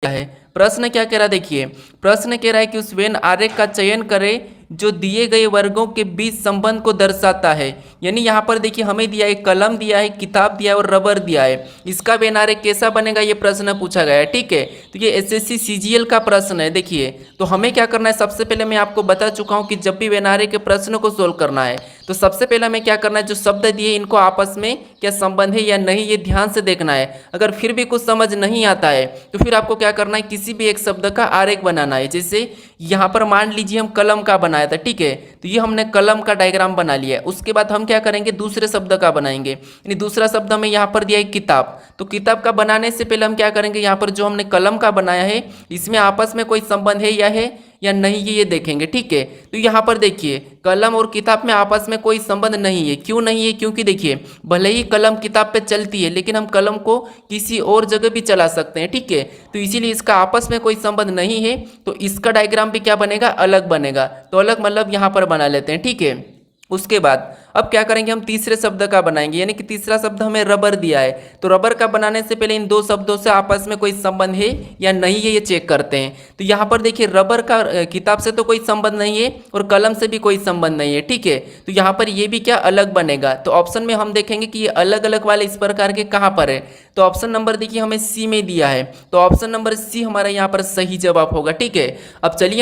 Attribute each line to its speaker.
Speaker 1: है। प्रश्न क्या कह रहा है, देखिए प्रश्न कह रहा है कि उस वेन आरेख का चयन करें जो दिए गए वर्गों के बीच संबंध को दर्शाता है। यानी यहाँ पर देखिए हमें दिया है कलम, दिया है किताब, दिया है और रबर दिया है। इसका वेन आरेख कैसा बनेगा ये प्रश्न पूछा गया है। ठीक है, तो ये एसएससी सीजीएल का प्रश्न है। देखिए तो हमें क्या करना है, सबसे पहले मैं आपको बता चुका हूँ कि जब भी वेन आरेख के प्रश्न को सोल्व करना है तो सबसे पहले हमें क्या करना है, जो शब्द दिए इनको आपस में क्या संबंध है या नहीं ये ध्यान से देखना है। अगर फिर भी कुछ समझ नहीं आता है तो फिर आपको क्या करना है, किसी भी एक शब्द का आरेख बनाना है। जैसे यहाँ पर मान लीजिए हम कलम का बनाया था, ठीक है, तो ये हमने कलम का डायग्राम बना लिया है। उसके बाद हम क्या करेंगे, दूसरे शब्द का बनाएंगे। यानी दूसरा शब्द हमें यहाँ पर दिया है किताब, तो किताब का बनाने से पहले हम क्या करेंगे, यहाँ पर जो हमने कलम का बनाया है इसमें आपस में कोई संबंध है या नहीं ये देखेंगे। ठीक है, तो यहाँ पर देखिए कलम और किताब में आपस में कोई संबंध नहीं है। क्यों नहीं है, क्योंकि देखिए भले ही कलम किताब पे चलती है लेकिन हम कलम को किसी और जगह भी चला सकते हैं। ठीक है, तो इसीलिए इसका आपस में कोई संबंध नहीं है, तो इसका डायग्राम भी क्या बनेगा, अलग बनेगा। तो अलग मतलब यहाँ पर बना लेते हैं। ठीक है, उसके बाद अब क्या करेंगे, हम तीसरे शब्द का बनाएंगे। यानी कि तीसरा शब्द हमें रबर दिया है, तो रबर का बनाने से पहले इन दो शब्दों से आपस में कोई संबंध है या नहीं है ये चेक करते हैं। तो यहाँ पर देखिए रबर का किताब से तो कोई संबंध नहीं है और कलम से भी कोई संबंध नहीं है। ठीक है, तो यहाँ पर ये भी क्या अलग बनेगा। तो ऑप्शन में हम देखेंगे कि ये अलग अलग वाले इस प्रकार के कहाँ पर है। तो ऑप्शन नंबर देखिए हमें सी में दिया है, तो ऑप्शन नंबर सी हमारा यहाँ पर सही जवाब होगा। ठीक है, अब चलिए हम